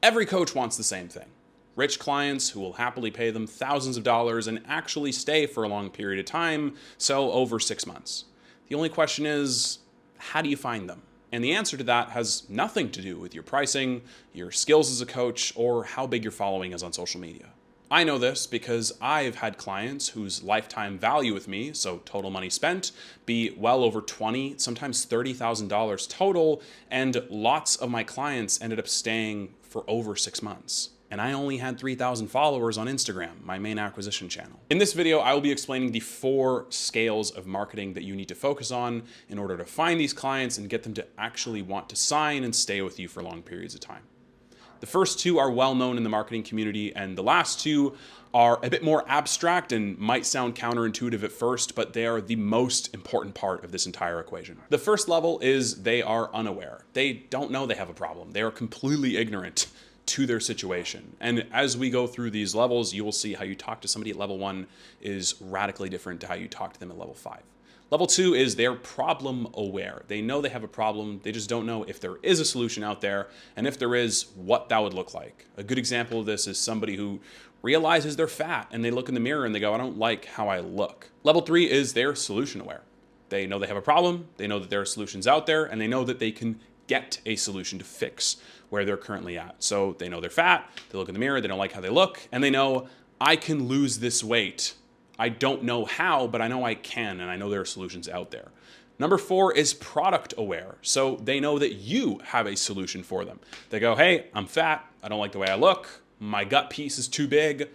Every coach wants the same thing. Rich clients who will happily pay them thousands of dollars and actually stay for a long period of time, so over 6 months. The only question is, how do you find them? And the answer to that has nothing to do with your pricing, your skills as a coach, or how big your following is on social media. I know this because I've had clients whose lifetime value with me, so total money spent, be well over $20,000, sometimes $30,000 total, and lots of my clients ended up staying for over 6 months. And I only had 3,000 followers on Instagram, my main acquisition channel. In this video, I will be explaining the 4 scales of marketing that you need to focus on in order to find these clients and get them to actually want to sign and stay with you for long periods of time. The first 2 are well known in the marketing community, and the last 2 are a bit more abstract and might sound counterintuitive at first, but they are the most important part of this entire equation. The first level is they are unaware. They don't know they have a problem. They are completely ignorant to their situation. And as we go through these levels, you will see how you talk to somebody at level 1 is radically different to how you talk to them at level 5. Level 2 is they're problem aware. They know they have a problem, they just don't know if there is a solution out there, and if there is, what that would look like. A good example of this is somebody who realizes they're fat and they look in the mirror and they go, I don't like how I look. Level 3 is they're solution aware. They know they have a problem, they know that there are solutions out there, and they know that they can get a solution to fix where they're currently at. So they know they're fat, they look in the mirror, they don't like how they look, and they know, I can lose this weight. I don't know how, but I know I can, and I know there are solutions out there. Number 4 is product aware. So they know that you have a solution for them. They go, hey, I'm fat. I don't like the way I look. My gut piece is too big.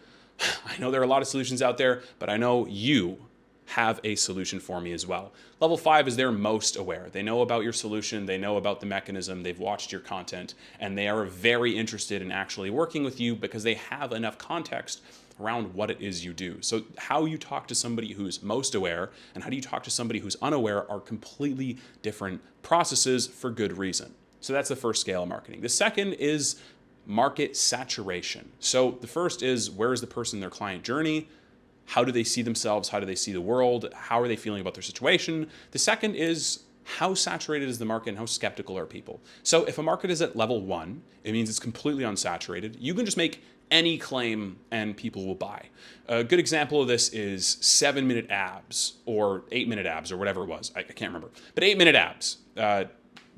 I know there are a lot of solutions out there, but I know you have a solution for me as well. Level 5 is they're most aware. They know about your solution, they know about the mechanism, they've watched your content, and they are very interested in actually working with you because they have enough context around what it is you do. So how you talk to somebody who's most aware and how do you talk to somebody who's unaware are completely different processes for good reason. So that's the first scale of marketing. The second is market saturation. So the first is, where is the person in their client journey? How do they see themselves? How do they see the world? How are they feeling about their situation? The second is, how saturated is the market and how skeptical are people? So if a market is at level 1, it means it's completely unsaturated. You can just make any claim and people will buy. A good example of this is 7-minute abs or 8-minute abs or whatever it was. I can't remember. But 8-minute abs.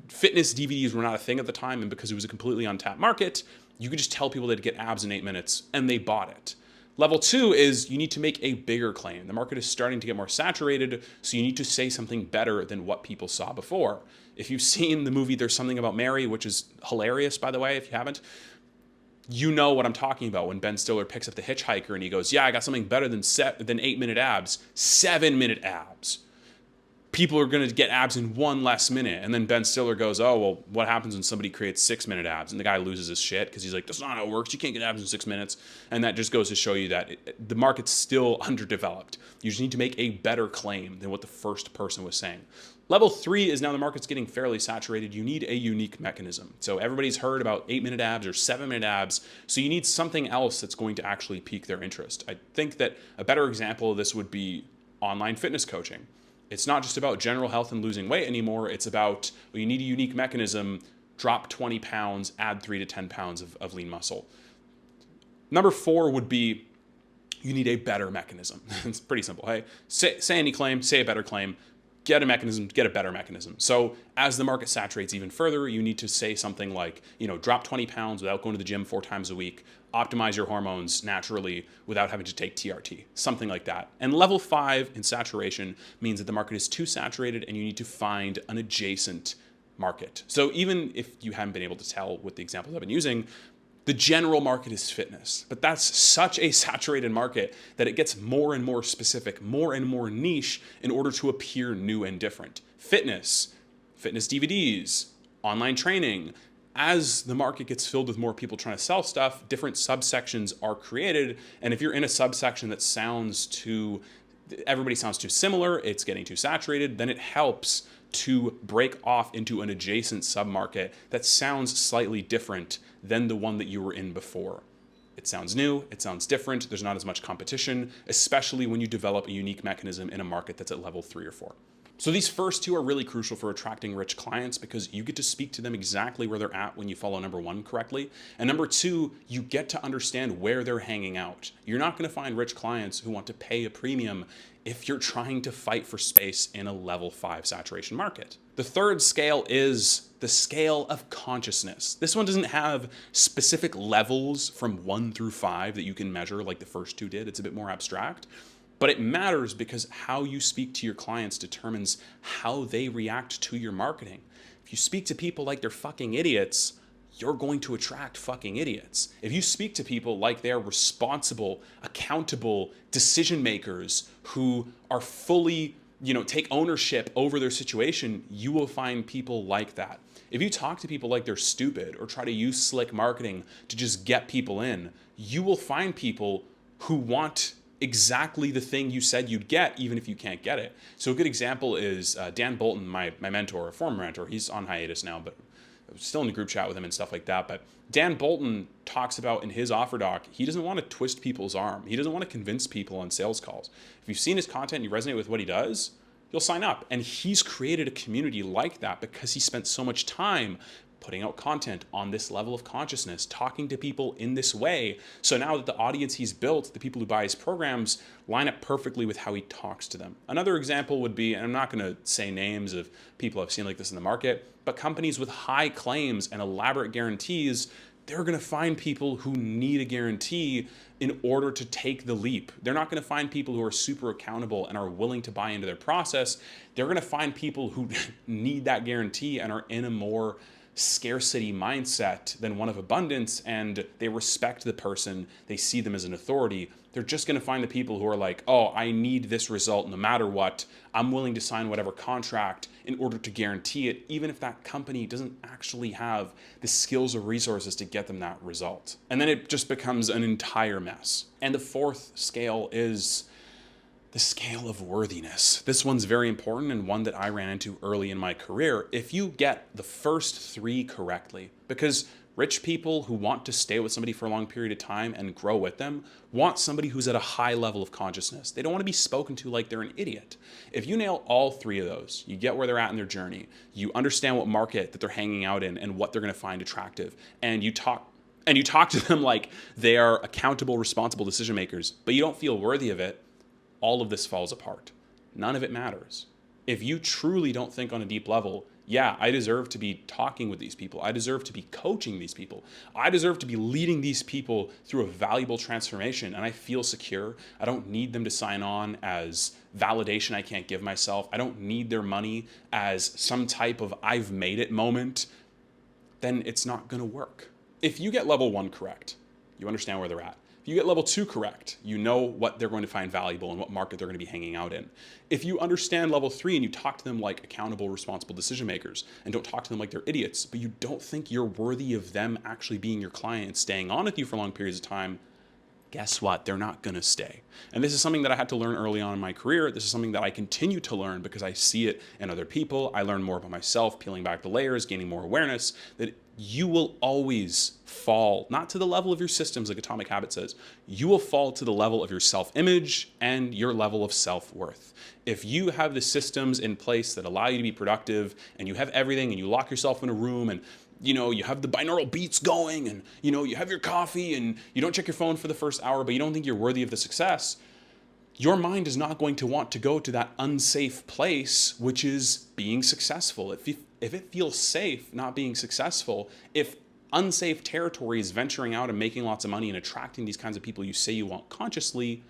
Fitness DVDs were not a thing at the time, and because it was a completely untapped market, you could just tell people they'd get abs in 8 minutes and they bought it. Level 2 is you need to make a bigger claim. The market is starting to get more saturated, so you need to say something better than what people saw before. If you've seen the movie There's Something About Mary, which is hilarious, by the way, if you haven't, you know what I'm talking about when Ben Stiller picks up the hitchhiker and he goes, yeah, I got something better than 8-minute abs, 7-minute abs. People are going to get abs in 1 less minute. And then Ben Stiller goes, oh, well, what happens when somebody creates 6-minute abs? And the guy loses his shit because he's like, that's not how it works. You can't get abs in 6 minutes. And that just goes to show you that the market's still underdeveloped. You just need to make a better claim than what the first person was saying. Level 3 is now the market's getting fairly saturated. You need a unique mechanism. So everybody's heard about 8-minute abs or 7-minute abs. So you need something else that's going to actually pique their interest. I think that a better example of this would be online fitness coaching. It's not just about general health and losing weight anymore. It's about, well, you need a unique mechanism, drop 20 pounds, add 3 to 10 pounds of lean muscle. Number 4 would be, you need a better mechanism. It's pretty simple. Hey, say any claim, say a better claim, get a mechanism, get a better mechanism. So as the market saturates even further, you need to say something like, drop 20 pounds without going to the gym 4 times a week, optimize your hormones naturally without having to take TRT, something like that. And level 5 in saturation means that the market is too saturated and you need to find an adjacent market. So even if you haven't been able to tell with the examples I've been using, the general market is fitness, but that's such a saturated market that it gets more and more specific, more and more niche in order to appear new and different. Fitness DVDs, online training. As the market gets filled with more people trying to sell stuff, different subsections are created. And if you're in a subsection that everybody sounds too similar, it's getting too saturated, then it helps to break off into an adjacent submarket that sounds slightly different than the one that you were in before. It sounds new, it sounds different, there's not as much competition, especially when you develop a unique mechanism in a market that's at level 3 or 4. So these first two are really crucial for attracting rich clients because you get to speak to them exactly where they're at when you follow number one correctly. And number two, you get to understand where they're hanging out. You're not going to find rich clients who want to pay a premium if you're trying to fight for space in a level 5 saturation market. The third scale is the scale of consciousness. This one doesn't have specific levels from 1 through 5 that you can measure like the first two did. It's a bit more abstract. But it matters because how you speak to your clients determines how they react to your marketing. If you speak to people like they're fucking idiots, you're going to attract fucking idiots. If you speak to people like they're responsible, accountable decision makers who are fully, take ownership over their situation, you will find people like that. If you talk to people like they're stupid or try to use slick marketing to just get people in, you will find people who want exactly the thing you said you'd get, even if you can't get it. So a good example is Dan Bolton, my mentor, a former mentor. He's on hiatus now, but I was still in the group chat with him and stuff like that. But Dan Bolton talks about in his offer doc, he doesn't want to twist people's arm. He doesn't want to convince people on sales calls. If you've seen his content and you resonate with what he does, you'll sign up. And he's created a community like that because he spent so much time putting out content on this level of consciousness, talking to people in this way. So now that the audience he's built, the people who buy his programs, line up perfectly with how he talks to them. Another example would be, and I'm not going to say names of people I've seen like this in the market, but companies with high claims and elaborate guarantees, they're going to find people who need a guarantee in order to take the leap. They're not going to find people who are super accountable and are willing to buy into their process. They're going to find people who need that guarantee and are in a more scarcity mindset than one of abundance, and they respect the person, they see them as an authority. They're just going to find the people who are like, oh, I need this result no matter what. I'm willing to sign whatever contract in order to guarantee it, even if that company doesn't actually have the skills or resources to get them that result. And then it just becomes an entire mess. And the fourth scale is the scale of worthiness. This one's very important and one that I ran into early in my career. If you get the first three correctly, because rich people who want to stay with somebody for a long period of time and grow with them want somebody who's at a high level of consciousness. They don't want to be spoken to like they're an idiot. If you nail all three of those, you get where they're at in their journey, you understand what market that they're hanging out in and what they're going to find attractive, and you talk to them like they are accountable, responsible decision makers, but you don't feel worthy of it, all of this falls apart. None of it matters. If you truly don't think on a deep level, yeah, I deserve to be talking with these people. I deserve to be coaching these people. I deserve to be leading these people through a valuable transformation, and I feel secure. I don't need them to sign on as validation I can't give myself. I don't need their money as some type of I've made it moment. Then it's not going to work. If you get level 1 correct, you understand where they're at. If you get level 2 correct, you know what they're going to find valuable and what market they're going to be hanging out in. If you understand level 3 and you talk to them like accountable, responsible decision makers and don't talk to them like they're idiots, but you don't think you're worthy of them actually being your client and staying on with you for long periods of time, guess what? They're not going to stay. And this is something that I had to learn early on in my career. This is something that I continue to learn because I see it in other people. I learn more about myself, peeling back the layers, gaining more awareness, that you will always fall, not to the level of your systems like Atomic Habit says, you will fall to the level of your self-image and your level of self-worth. If you have the systems in place that allow you to be productive and you have everything and you lock yourself in a room and you have the binaural beats going and you have your coffee and you don't check your phone for the first hour, but you don't think you're worthy of the success, your mind is not going to want to go to that unsafe place, which is being successful. If it feels safe not being successful, if unsafe territory is venturing out and making lots of money and attracting these kinds of people you say you want consciously,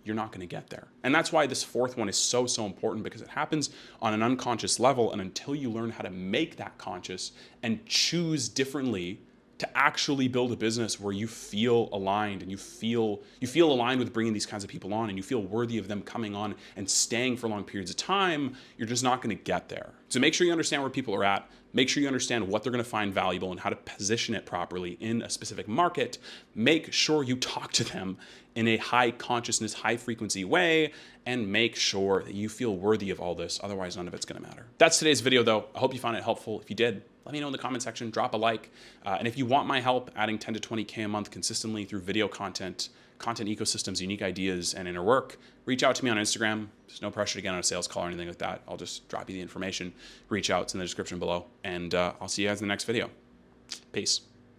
you're not going to get there. And that's why this fourth one is so important, because it happens on an unconscious level. And until you learn how to make that conscious and choose differently to actually build a business where you feel aligned and you feel aligned with bringing these kinds of people on and you feel worthy of them coming on and staying for long periods of time, you're just not going to get there. So make sure you understand where people are at. Make sure you understand what they're going to find valuable and how to position it properly in a specific market. Make sure you talk to them in a high consciousness, high frequency way, and make sure that you feel worthy of all this. Otherwise, none of it's going to matter. That's today's video, though. I hope you found it helpful. If you did, let me know in the comment section, drop a like. And if you want my help adding 10 to 20K a month consistently through video content, content ecosystems, unique ideas, and inner work, reach out to me on Instagram. There's no pressure to get on a sales call or anything like that. I'll just drop you the information. Reach out. It's in the description below. And I'll see you guys in the next video. Peace.